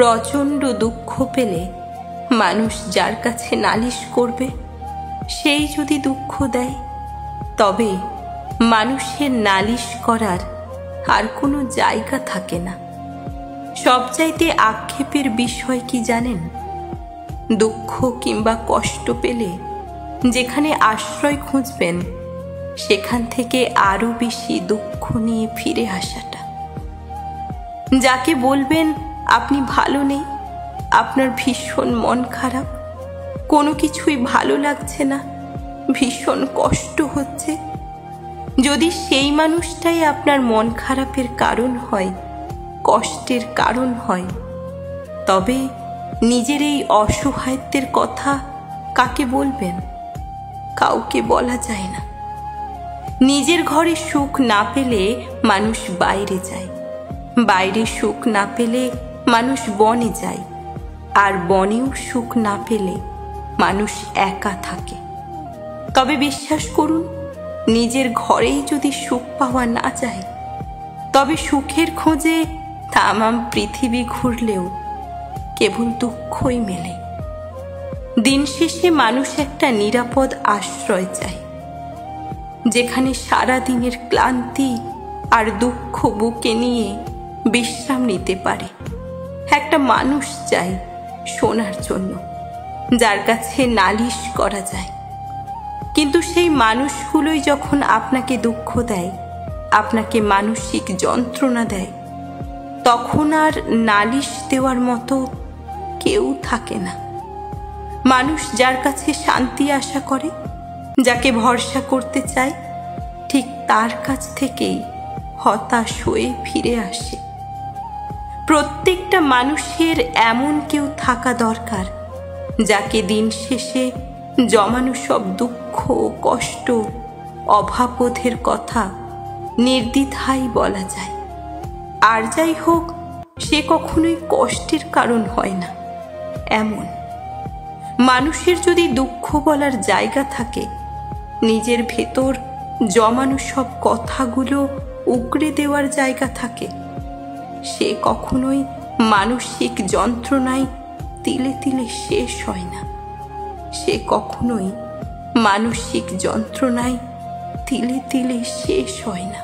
প্রচণ্ড দুঃখ পেলে মানুষ যার কাছে নালিশ করবে সেই যদি দুঃখ দেয়, তবে মানুষের নালিশ করার আর কোনো জায়গা থাকে না। সবচাইতে আক্ষেপের বিষয় কি জানেন? দুঃখ কিংবা কষ্ট পেলে যেখানে আশ্রয় খুঁজবেন সেখান থেকে আরো বেশি দুঃখ নিয়ে ফিরে আসাটা। যাকে বলবেন আপনি ভালো নেই, আপনার ভীষণ মন খারাপ, কোনো কিছুই ভালো লাগছে না, ভীষণ কষ্ট হচ্ছে, যদি সেই মানুষটাই আপনার মন খারাপের কারণ হয়, কষ্টের কারণ হয়, তবে নিজের এই অসহায়ত্বের কথা কাকে বলবেন? কাউকে বলা যায় না। নিজের ঘরে সুখ না পেলে মানুষ বাইরে যায়, বাইরে সুখ না পেলে মানুষ বনে যায়, আর বনেও সুখ না পেলে মানুষ একা থাকে। তবে বিশ্বাস করুন, নিজের ঘরেই যদি সুখ পাওয়া না যায়, তবে সুখের খোঁজে তামাম পৃথিবী ঘুরলেও কেবল দুঃখই মেলে। দিন শেষে মানুষ একটা নিরাপদ আশ্রয় চায়, যেখানে সারা দিনের ক্লান্তি আর দুঃখ বুকে নিয়ে বিশ্রাম নিতে পারে। একটা মানুষ চাই শোনার জন্য, যার কাছে নালিশ করা যায়। কিন্তু সেই মানুষগুলোই যখন আপনাকে দুঃখ দেয়, আপনাকে মানসিক যন্ত্রণা দেয়, তখন আর নালিশ দেওয়ার মতো কেউ থাকে না। মানুষ যার কাছে শান্তি আশা করে, যাকে ভরসা করতে চায়, ঠিক তার কাছ থেকেই হতাশ হয়ে ফিরে আসে। প্রত্যেকটা মানুষের এমন কেউ থাকা দরকার, যাকে দিন শেষে জমানো সব দুঃখ, কষ্ট, অভাববোধের কথা নির্দ্বিধায় বলা যায়। আর যাই হোক, সে কখনোই কষ্টের কারণ হয় না। এমন মানুষের যদি দুঃখ বলার জায়গা থাকে, নিজের ভেতর জমানো সব কথাগুলো উগরে দেওয়ার জায়গা থাকে, সে কখনোই মানসিক যন্ত্রণায় তিলে তিলে শেষ হয় না। সে কখনোই মানসিক যন্ত্রণায় তিলে তিলে শেষ হয় না।